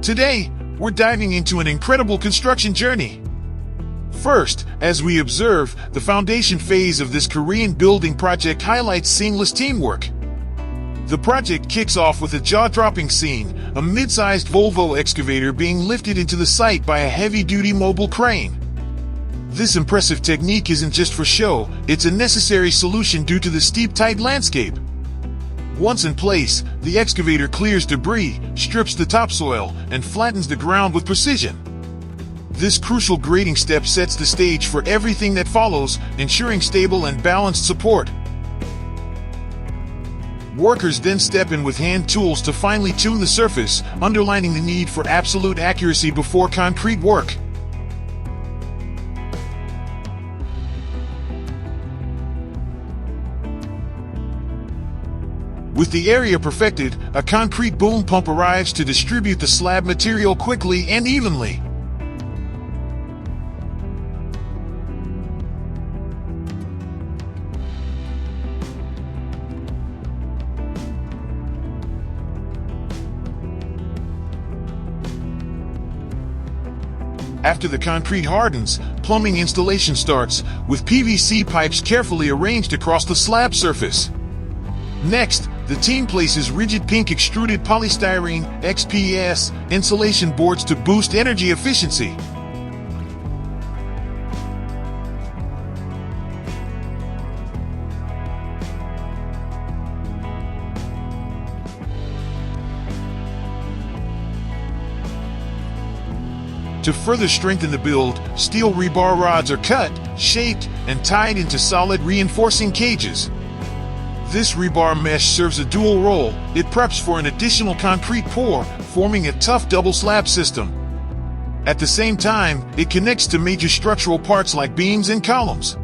Today, we're diving into an incredible construction journey. First, as we observe, the foundation phase of this Korean building project highlights seamless teamwork. The project kicks off with a jaw-dropping scene, a mid-sized Volvo excavator being lifted into the site by a heavy-duty mobile crane. This impressive technique isn't just for show, it's a necessary solution due to the steep, tight landscape. Once in place, the excavator clears debris, strips the topsoil, and flattens the ground with precision. This crucial grading step sets the stage for everything that follows, ensuring stable and balanced support. Workers then step in with hand tools to finely tune the surface, underlining the need for absolute accuracy before concrete work. With the area perfected, a concrete boom pump arrives to distribute the slab material quickly and evenly. After the concrete hardens, plumbing installation starts, with PVC pipes carefully arranged across the slab surface. Next, the team places rigid pink extruded polystyrene (XPS) insulation boards to boost energy efficiency. To further strengthen the build, steel rebar rods are cut, shaped, and tied into solid reinforcing cages. This rebar mesh serves a dual role. It preps for an additional concrete pour, forming a tough double slab system. At the same time, it connects to major structural parts like beams and columns,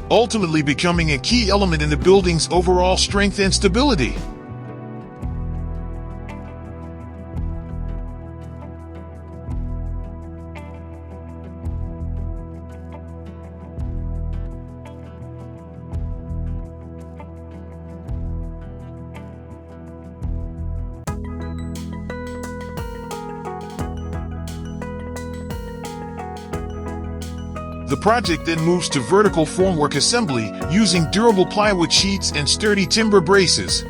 ultimately becoming a key element in the building's overall strength and stability. The project then moves to vertical formwork assembly using durable plywood sheets and sturdy timber braces.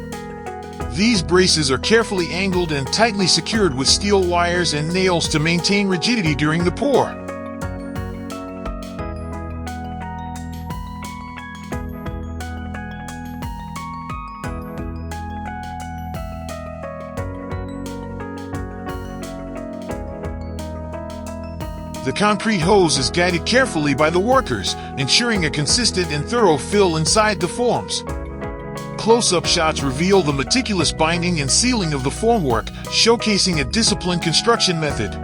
These braces are carefully angled and tightly secured with steel wires and nails to maintain rigidity during the pour. The concrete hose is guided carefully by the workers, ensuring a consistent and thorough fill inside the forms. Close-up shots reveal the meticulous binding and sealing of the formwork, showcasing a disciplined construction method.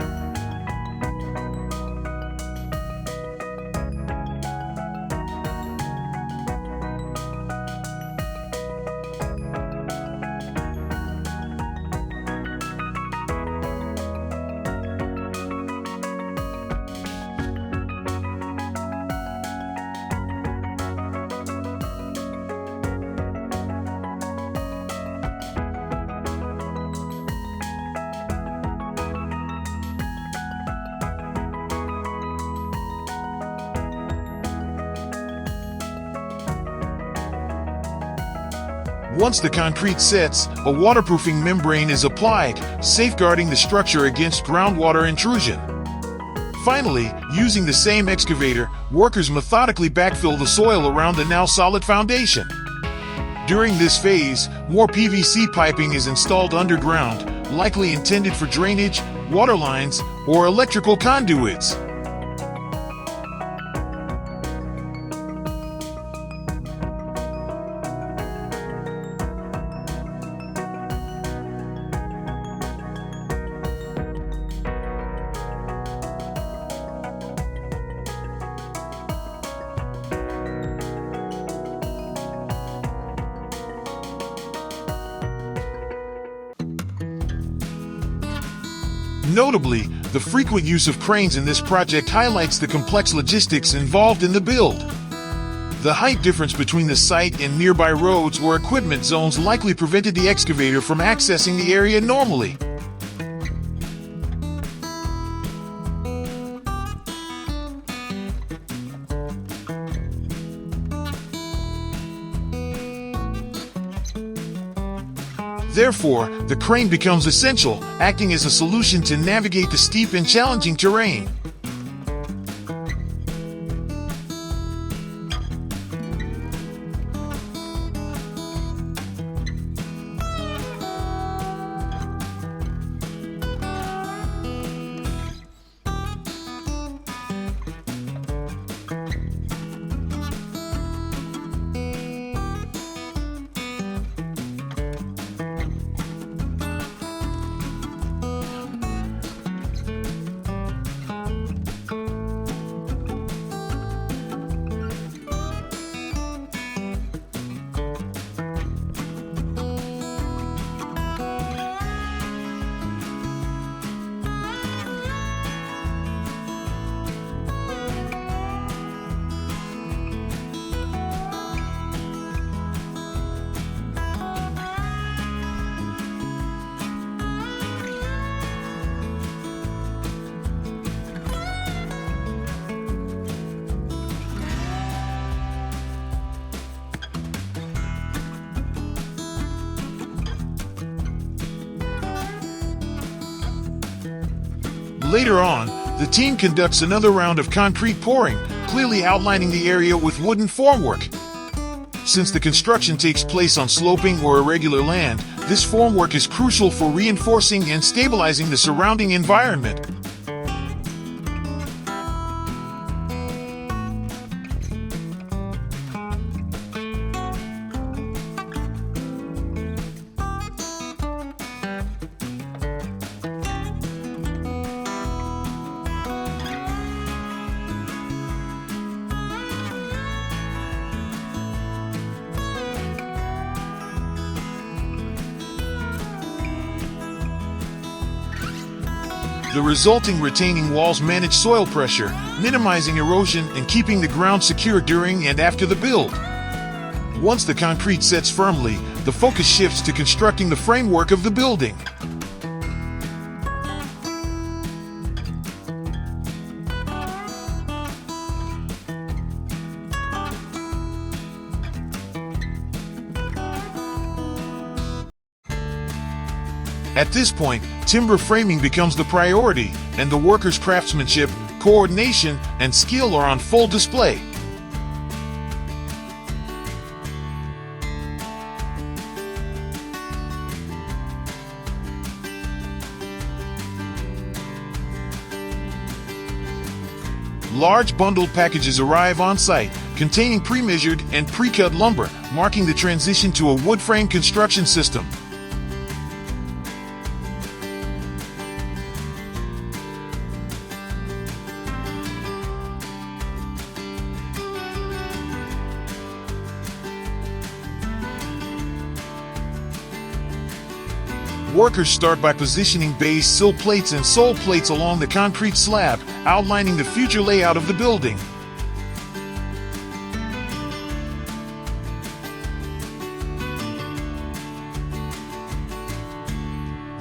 Once the concrete sets, a waterproofing membrane is applied, safeguarding the structure against groundwater intrusion. Finally, using the same excavator, workers methodically backfill the soil around the now solid foundation. During this phase, more PVC piping is installed underground, likely intended for drainage, water lines, or electrical conduits. Notably, the frequent use of cranes in this project highlights the complex logistics involved in the build. The height difference between the site and nearby roads or equipment zones likely prevented the excavator from accessing the area normally. Therefore, the crane becomes essential, acting as a solution to navigate the steep and challenging terrain. Later on, the team conducts another round of concrete pouring, clearly outlining the area with wooden formwork. Since the construction takes place on sloping or irregular land, this formwork is crucial for reinforcing and stabilizing the surrounding environment. The resulting retaining walls manage soil pressure, minimizing erosion and keeping the ground secure during and after the build. Once the concrete sets firmly, the focus shifts to constructing the framework of the building. At this point, timber framing becomes the priority, and the workers' craftsmanship, coordination, and skill are on full display. Large bundled packages arrive on site, containing pre-measured and pre-cut lumber, marking the transition to a wood frame construction system. Workers start by positioning base sill plates and sole plates along the concrete slab, outlining the future layout of the building.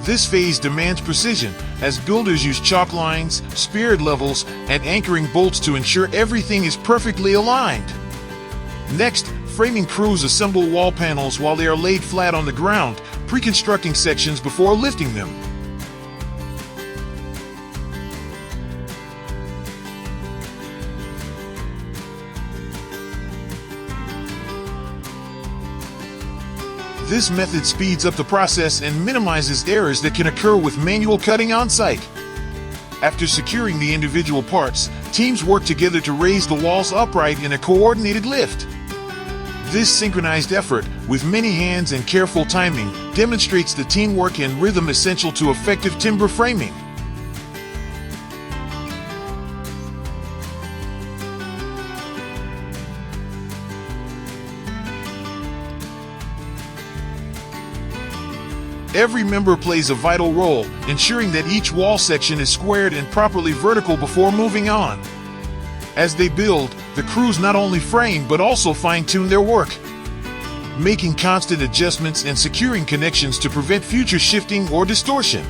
This phase demands precision, as builders use chalk lines, spirit levels, and anchoring bolts to ensure everything is perfectly aligned. Next, framing crews assemble wall panels while they are laid flat on the ground, pre-constructing sections before lifting them. This method speeds up the process and minimizes errors that can occur with manual cutting on site. After securing the individual parts, teams work together to raise the walls upright in a coordinated lift. This synchronized effort, with many hands and careful timing, demonstrates the teamwork and rhythm essential to effective timber framing. Every member plays a vital role, ensuring that each wall section is squared and properly vertical before moving on. As they build, the crews not only frame but also fine-tune their work, making constant adjustments and securing connections to prevent future shifting or distortion.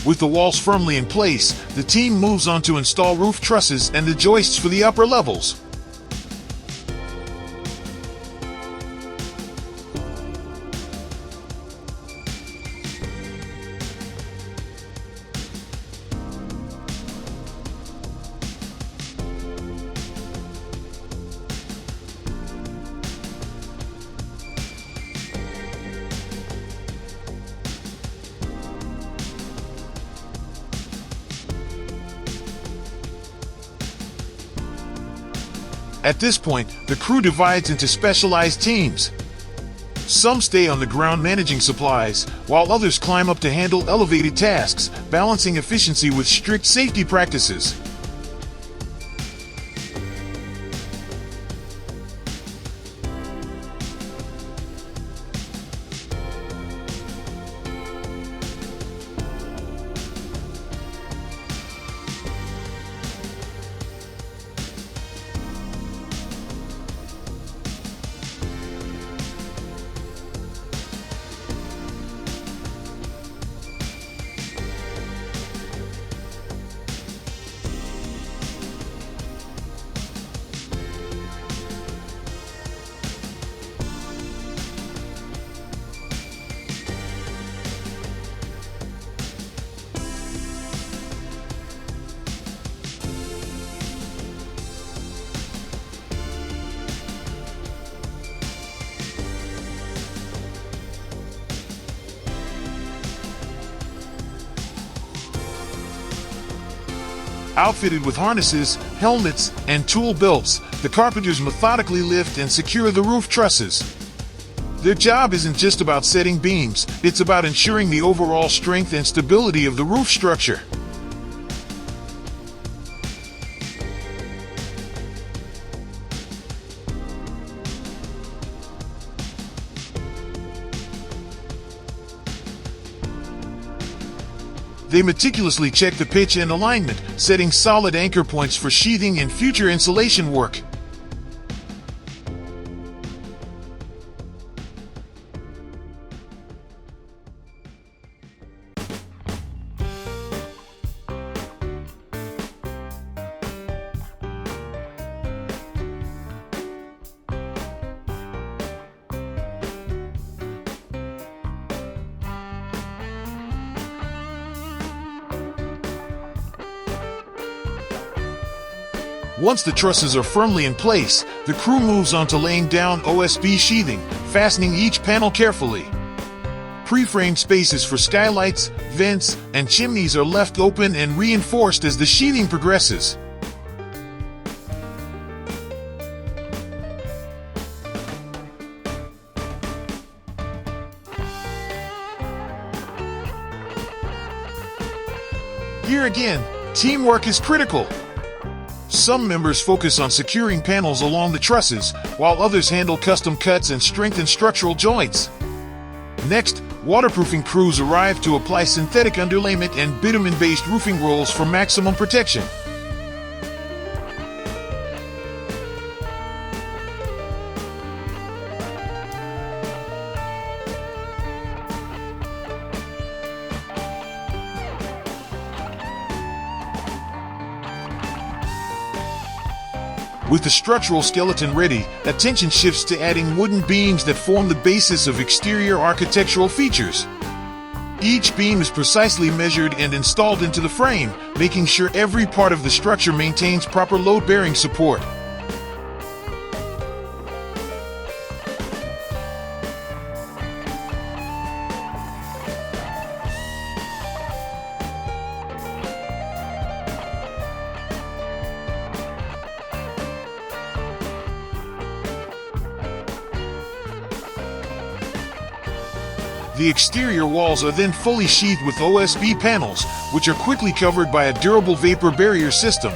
With the walls firmly in place, the team moves on to install roof trusses and the joists for the upper levels. At this point, the crew divides into specialized teams. Some stay on the ground managing supplies, while others climb up to handle elevated tasks, balancing efficiency with strict safety practices. Outfitted with harnesses, helmets, and tool belts, the carpenters methodically lift and secure the roof trusses. Their job isn't just about setting beams, it's about ensuring the overall strength and stability of the roof structure. They meticulously check the pitch and alignment, setting solid anchor points for sheathing and future insulation work. Once the trusses are firmly in place, the crew moves on to laying down OSB sheathing, fastening each panel carefully. Pre-framed spaces for skylights, vents, and chimneys are left open and reinforced as the sheathing progresses. Here again, teamwork is critical. Some members focus on securing panels along the trusses, while others handle custom cuts and strengthen structural joints. Next, waterproofing crews arrive to apply synthetic underlayment and bitumen-based roofing rolls for maximum protection. With the structural skeleton ready, attention shifts to adding wooden beams that form the basis of exterior architectural features. Each beam is precisely measured and installed into the frame, making sure every part of the structure maintains proper load-bearing support. The exterior walls are then fully sheathed with OSB panels, which are quickly covered by a durable vapor barrier system.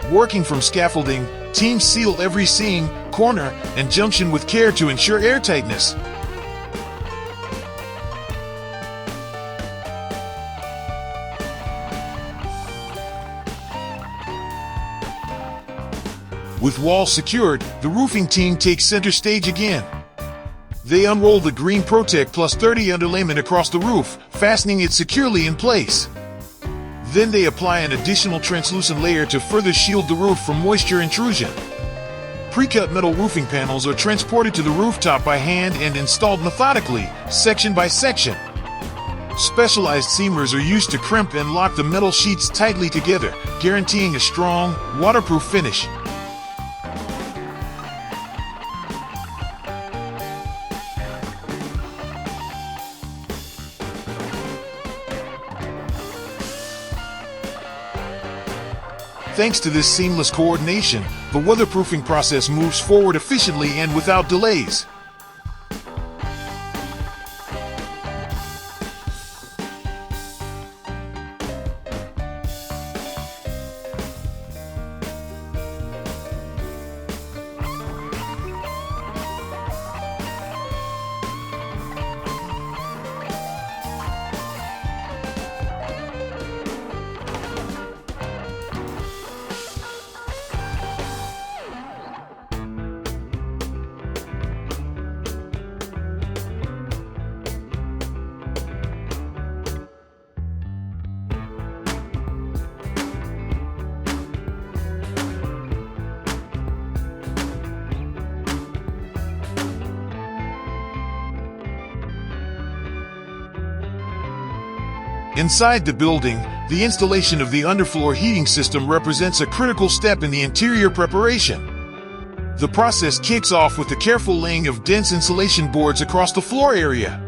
Working from scaffolding, teams seal every seam, corner, and junction with care to ensure airtightness. With walls secured, the roofing team takes center stage again. They unroll the Green Protect Plus 30 underlayment across the roof, fastening it securely in place. Then they apply an additional translucent layer to further shield the roof from moisture intrusion. Pre-cut metal roofing panels are transported to the rooftop by hand and installed methodically, section by section. Specialized seamers are used to crimp and lock the metal sheets tightly together, guaranteeing a strong, waterproof finish. Thanks to this seamless coordination, the weatherproofing process moves forward efficiently and without delays. Inside the building, the installation of the underfloor heating system represents a critical step in the interior preparation. The process kicks off with the careful laying of dense insulation boards across the floor area.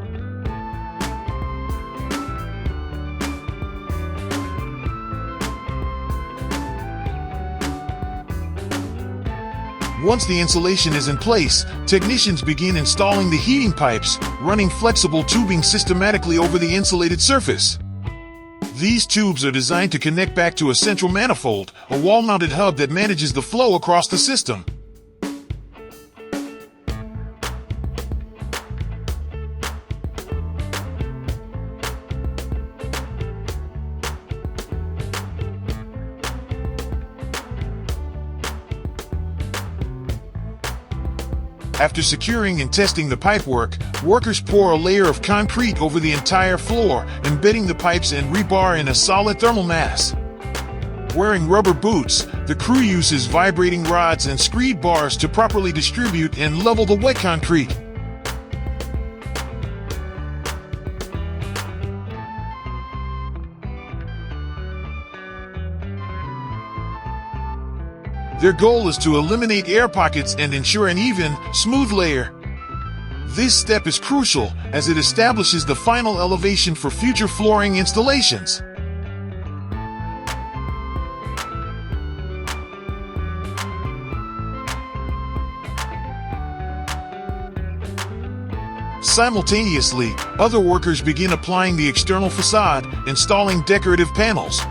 Once the insulation is in place, technicians begin installing the heating pipes, running flexible tubing systematically over the insulated surface. These tubes are designed to connect back to a central manifold, a wall-mounted hub that manages the flow across the system. After securing and testing the pipework, workers pour a layer of concrete over the entire floor, embedding the pipes and rebar in a solid thermal mass. Wearing rubber boots, the crew uses vibrating rods and screed bars to properly distribute and level the wet concrete. Their goal is to eliminate air pockets and ensure an even, smooth layer. This step is crucial as it establishes the final elevation for future flooring installations. Simultaneously, other workers begin applying the external facade, installing decorative panels.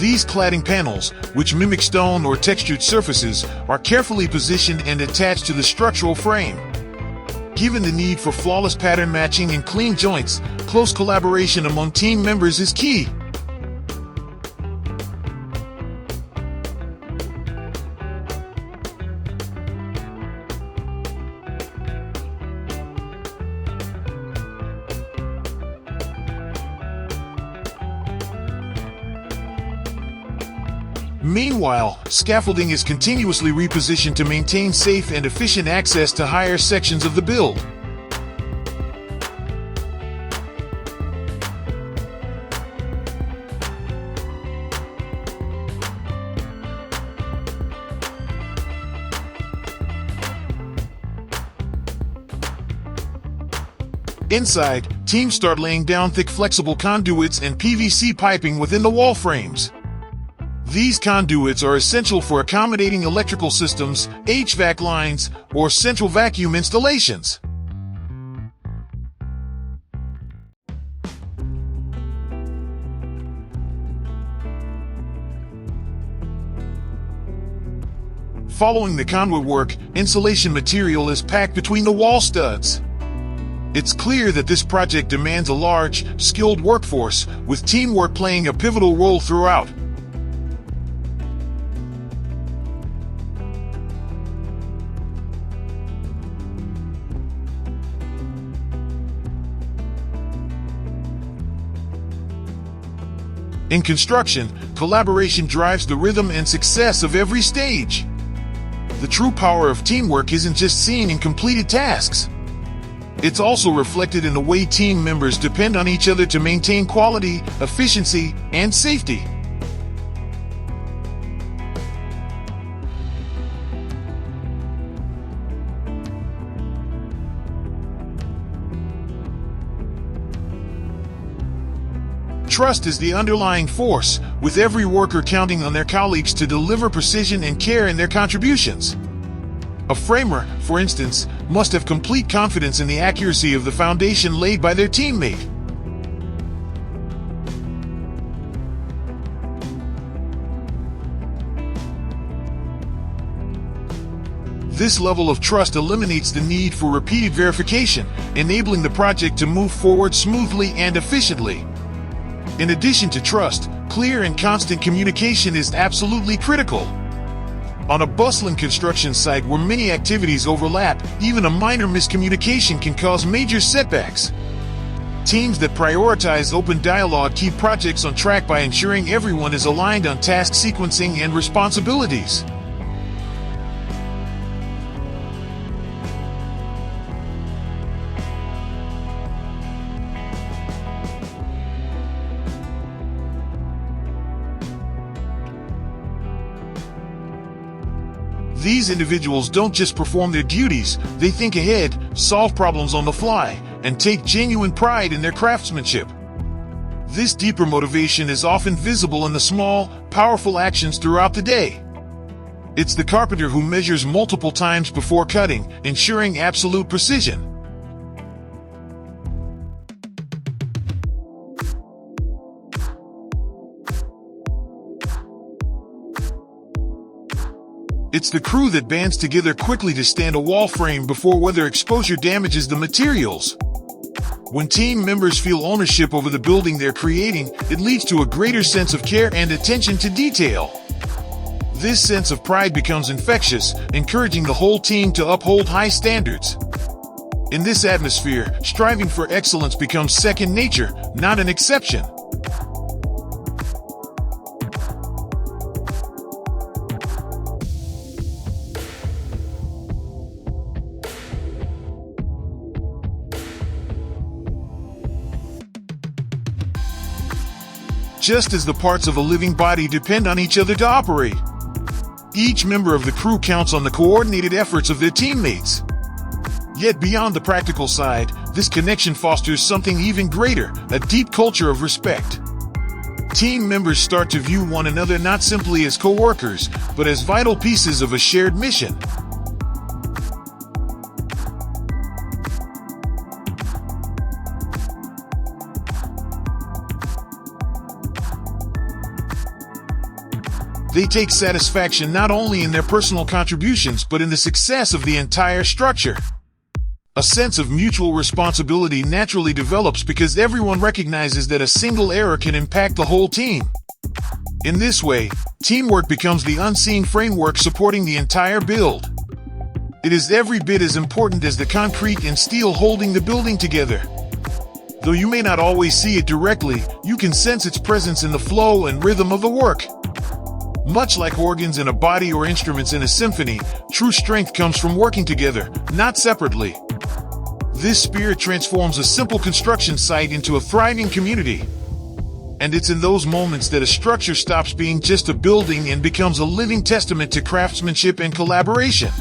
These cladding panels, which mimic stone or textured surfaces, are carefully positioned and attached to the structural frame. Given the need for flawless pattern matching and clean joints, close collaboration among team members is key. Meanwhile, scaffolding is continuously repositioned to maintain safe and efficient access to higher sections of the build. Inside, teams start laying down thick flexible conduits and PVC piping within the wall frames. These conduits are essential for accommodating electrical systems, HVAC lines, or central vacuum installations. Following the conduit work, insulation material is packed between the wall studs. It's clear that this project demands a large, skilled workforce, with teamwork playing a pivotal role throughout. In construction, collaboration drives the rhythm and success of every stage. The true power of teamwork isn't just seen in completed tasks. It's also reflected in the way team members depend on each other to maintain quality, efficiency, and safety. Trust is the underlying force, with every worker counting on their colleagues to deliver precision and care in their contributions. A framer, for instance, must have complete confidence in the accuracy of the foundation laid by their teammate. This level of trust eliminates the need for repeated verification, enabling the project to move forward smoothly and efficiently. In addition to trust, clear and constant communication is absolutely critical. On a bustling construction site where many activities overlap, even a minor miscommunication can cause major setbacks. Teams that prioritize open dialogue keep projects on track by ensuring everyone is aligned on task sequencing and responsibilities. These individuals don't just perform their duties, they think ahead, solve problems on the fly, and take genuine pride in their craftsmanship. This deeper motivation is often visible in the small, powerful actions throughout the day. It's the carpenter who measures multiple times before cutting, ensuring absolute precision. It's the crew that bands together quickly to stand a wall frame before weather exposure damages the materials. When team members feel ownership over the building they're creating, it leads to a greater sense of care and attention to detail. This sense of pride becomes infectious, encouraging the whole team to uphold high standards. In this atmosphere, striving for excellence becomes second nature, not an exception. Just as the parts of a living body depend on each other to operate, each member of the crew counts on the coordinated efforts of their teammates. Yet beyond the practical side, this connection fosters something even greater, a deep culture of respect. Team members start to view one another not simply as co-workers, but as vital pieces of a shared mission. They take satisfaction not only in their personal contributions but in the success of the entire structure. A sense of mutual responsibility naturally develops because everyone recognizes that a single error can impact the whole team. In this way, teamwork becomes the unseen framework supporting the entire build. It is every bit as important as the concrete and steel holding the building together. Though you may not always see it directly, you can sense its presence in the flow and rhythm of the work. Much like organs in a body or instruments in a symphony, true strength comes from working together, not separately. This spirit transforms a simple construction site into a thriving community. And it's in those moments that a structure stops being just a building and becomes a living testament to craftsmanship and collaboration.